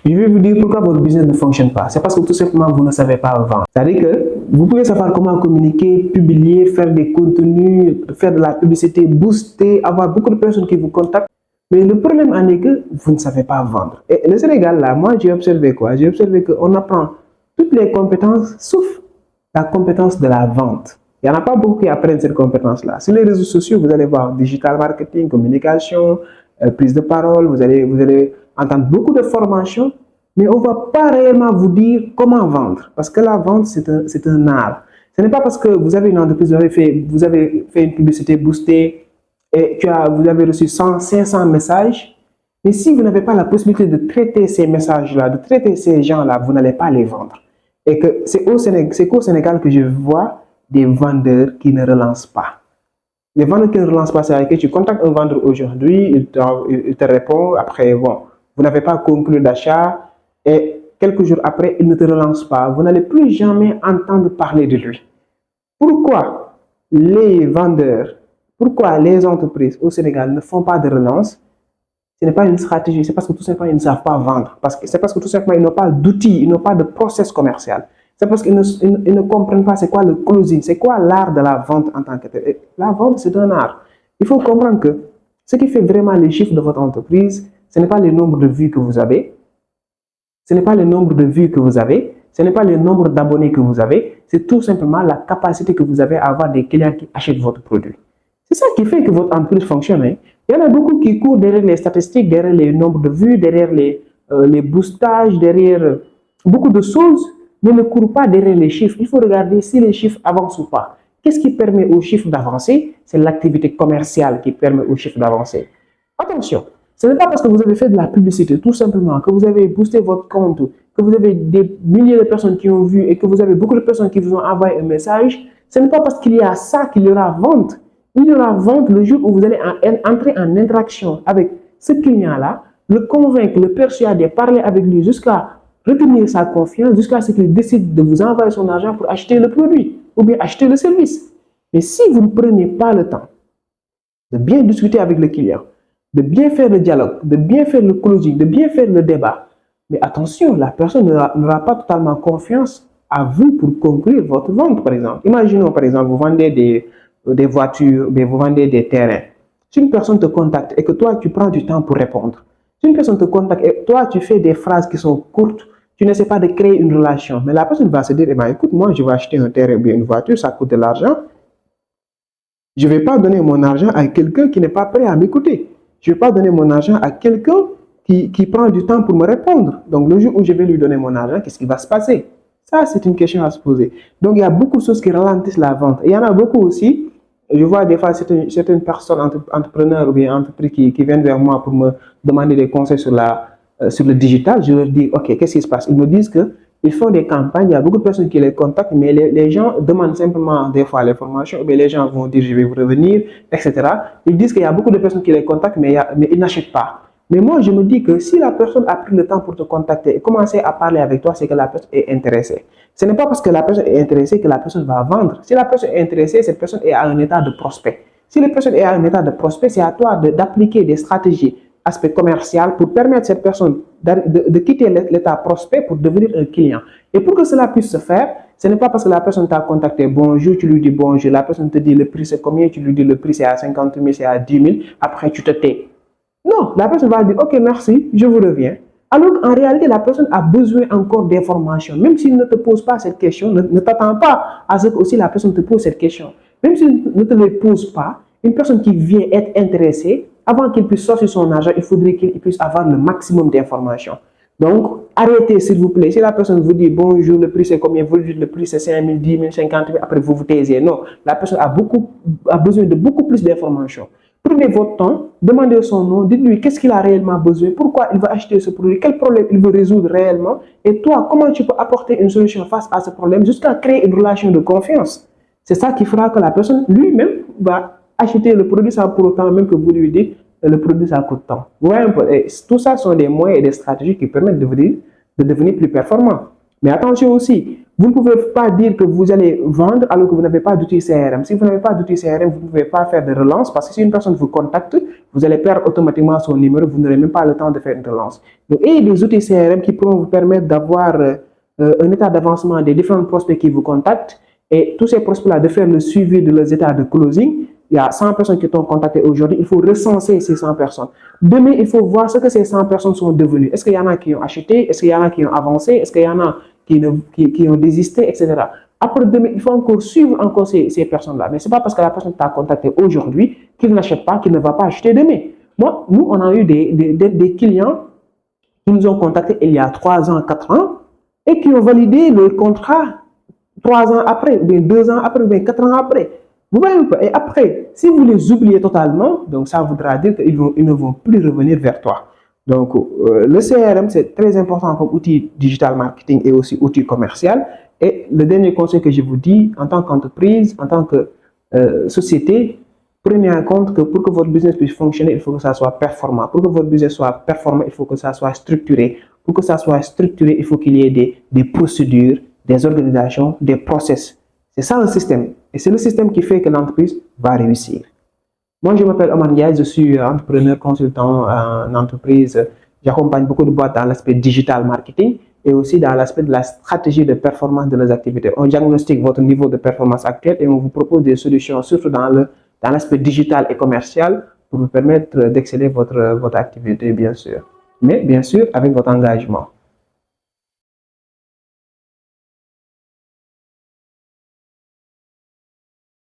Je vais vous dire pourquoi votre business ne fonctionne pas. C'est parce que tout simplement, vous ne savez pas vendre. C'est-à-dire que vous pouvez savoir comment communiquer, publier, faire des contenus, faire de la publicité, booster, avoir beaucoup de personnes qui vous contactent. Mais le problème en est que vous ne savez pas vendre. Et le Sénégal, là, moi, j'ai observé quoi? J'ai observé qu'on apprend toutes les compétences, sauf la compétence de la vente. Il n'y en a pas beaucoup qui apprennent cette compétence-là. Sur les réseaux sociaux, vous allez voir digital marketing, communication, prise de parole, vous allez entendre beaucoup de formations, mais on ne va pas réellement vous dire comment vendre. Parce que la vente, c'est un art. Ce n'est pas parce que vous avez une entreprise, vous avez fait une publicité boostée et vous avez reçu 100, 500 messages, mais si vous n'avez pas la possibilité de traiter ces messages-là, de traiter ces gens-là, vous n'allez pas les vendre. Et que c'est qu'au Sénégal que je vois des vendeurs qui ne relancent pas. Les vendeurs qui ne relancent pas, c'est que tu contactes un vendeur aujourd'hui, il te répond, après, bon, vous n'avez pas conclu d'achat, et quelques jours après, il ne te relance pas. Vous n'allez plus jamais entendre parler de lui. Pourquoi les vendeurs, pourquoi les entreprises au Sénégal ne font pas de relance? Ce n'est pas une stratégie, c'est parce que tout simplement, ils ne savent pas vendre. C'est parce que tout simplement, ils n'ont pas d'outils, ils n'ont pas de process commercial. C'est parce qu'ils ne comprennent pas c'est quoi le closing, c'est quoi l'art de la vente en tant que tel. La vente, c'est un art. Il faut comprendre que ce qui fait vraiment les chiffres de votre entreprise, ce n'est pas le nombre de vues que vous avez, ce n'est pas le nombre de vues que vous avez, ce n'est pas le nombre d'abonnés que vous avez, c'est tout simplement la capacité que vous avez à avoir des clients qui achètent votre produit. C'est ça qui fait que votre entreprise fonctionne. Hein. Il y en a beaucoup qui courent derrière les statistiques, derrière les nombres de vues, derrière les boostages, derrière beaucoup de choses, mais ne courent pas derrière les chiffres. Il faut regarder si les chiffres avancent ou pas. Qu'est-ce qui permet aux chiffres d'avancer? C'est l'activité commerciale qui permet aux chiffres d'avancer. Attention, ce n'est pas parce que vous avez fait de la publicité, tout simplement, que vous avez boosté votre compte, que vous avez des milliers de personnes qui ont vu et que vous avez beaucoup de personnes qui vous ont envoyé un message. Ce n'est pas parce qu'il y a ça qu'il y aura vente. Il y aura vente le jour où vous allez entrer en interaction avec ce client-là, le convaincre, le persuader, parler avec lui jusqu'à retenir sa confiance, jusqu'à ce qu'il décide de vous envoyer son argent pour acheter le produit ou bien acheter le service. Mais si vous ne prenez pas le temps de bien discuter avec le client, de bien faire le dialogue, de bien faire le closing, de bien faire le débat, mais attention, la personne n'aura pas totalement confiance à vous pour conclure votre vente, par exemple. Imaginons, par exemple, vous vendez des voitures, mais vous vendez des terrains. Si une personne te contacte et que toi, tu prends du temps pour répondre, si une personne te contacte et toi, tu fais des phrases qui sont courtes, tu n'essaies pas de créer une relation, mais la personne va se dire, eh ben, écoute, moi, je vais acheter un terrain ou bien une voiture, ça coûte de l'argent. Je ne vais pas donner mon argent à quelqu'un qui n'est pas prêt à m'écouter. Je ne vais pas donner mon argent à quelqu'un qui prend du temps pour me répondre. Donc, le jour où je vais lui donner mon argent, qu'est-ce qui va se passer? Ça, c'est une question à se poser. Donc, il y a beaucoup de choses qui ralentissent la vente. Et il y en a beaucoup aussi. Je vois des fois certaines personnes, entrepreneurs ou bien entreprises qui viennent vers moi pour me demander des conseils sur le digital. Je leur dis, OK, qu'est-ce qui se passe? Ils me disent qu'ils font des campagnes, il y a beaucoup de personnes qui les contactent, mais les gens demandent simplement des fois les formations, mais les gens vont dire, je vais vous revenir, etc. Ils disent qu'il y a beaucoup de personnes qui les contactent, mais ils n'achètent pas. Mais moi, je me dis que si la personne a pris le temps pour te contacter et commencer à parler avec toi, c'est que la personne est intéressée. Ce n'est pas parce que la personne est intéressée que la personne va vendre. Si la personne est intéressée, cette personne est à un état de prospect. Si la personne est à un état de prospect, c'est à toi d'appliquer des stratégies, aspect commercial, pour permettre à cette personne de quitter l'état prospect pour devenir un client. Et pour que cela puisse se faire, ce n'est pas parce que la personne t'a contacté, bonjour, tu lui dis bonjour, la personne te dit le prix c'est combien, tu lui dis le prix c'est à 50 000, c'est à 10 000, après tu te tais. Non, la personne va dire, OK, merci, je vous reviens. Alors qu'en réalité, la personne a besoin encore d'informations. Même s'il ne te pose pas cette question, ne t'attends pas à ce que aussi la personne te pose cette question. Même s'il ne te le pose pas, une personne qui vient être intéressée, avant qu'il puisse sortir son argent, il faudrait qu'il puisse avoir le maximum d'informations. Donc, arrêtez s'il vous plaît. Si la personne vous dit, bonjour, le prix c'est combien, vous dites le prix c'est 5 000, 10 000, 50 000, après vous vous taisez. Non, la personne a besoin de beaucoup plus d'informations. Prenez votre temps, demandez son nom, dites-lui qu'est-ce qu'il a réellement besoin, pourquoi il va acheter ce produit, quel problème il veut résoudre réellement, et toi, comment tu peux apporter une solution face à ce problème jusqu'à créer une relation de confiance. C'est ça qui fera que la personne lui-même va acheter le produit sans pour autant même que vous lui dites le produit ça coûte tant. Vous voyez un peu, et tout ça sont des moyens et des stratégies qui permettent de devenir plus performant. Mais attention aussi, vous ne pouvez pas dire que vous allez vendre alors que vous n'avez pas d'outil CRM. Si vous n'avez pas d'outil CRM, vous ne pouvez pas faire de relance parce que si une personne vous contacte, vous allez perdre automatiquement son numéro, vous n'aurez même pas le temps de faire une relance. Donc, ayez des outils CRM qui pourront vous permettre d'avoir un état d'avancement des différents prospects qui vous contactent et tous ces prospects-là de faire le suivi de leurs états de closing. Il y a 100 personnes qui t'ont contacté aujourd'hui, il faut recenser ces 100 personnes. Demain, il faut voir ce que ces 100 personnes sont devenues. Est-ce qu'il y en a qui ont acheté? Est-ce qu'il y en a qui ont avancé? Est-ce qu'il y en a qui ont désisté, etc. Après demain, il faut encore suivre encore ces personnes-là. Mais ce n'est pas parce que la personne t'a contacté aujourd'hui qu'il n'achète pas, qu'il ne va pas acheter demain. Nous, on a eu des clients qui nous ont contactés il y a 3 ans, 4 ans et qui ont validé le contrat 3 ans après, ou bien 2 ans après, ou bien 4 ans après. Vous voyez un peu. Et après, si vous les oubliez totalement, donc ça voudra dire qu'ils ne vont plus revenir vers toi. Donc, le CRM, c'est très important comme outil digital marketing et aussi outil commercial. Et le dernier conseil que je vous dis, en tant qu'entreprise, en tant que société, prenez en compte que pour que votre business puisse fonctionner, il faut que ça soit performant. Pour que votre business soit performant, il faut que ça soit structuré. Pour que ça soit structuré, il faut qu'il y ait des procédures, des organisations, des process. C'est ça le système. Et c'est le système qui fait que l'entreprise va réussir. Moi, je m'appelle Omar Ndiaye, je suis entrepreneur consultant en entreprise. J'accompagne beaucoup de boîtes dans l'aspect digital marketing et aussi dans l'aspect de la stratégie de performance de leurs activités. On diagnostique votre niveau de performance actuel et on vous propose des solutions, surtout dans l'aspect digital et commercial, pour vous permettre d'exceller votre activité, bien sûr. Mais bien sûr, avec votre engagement.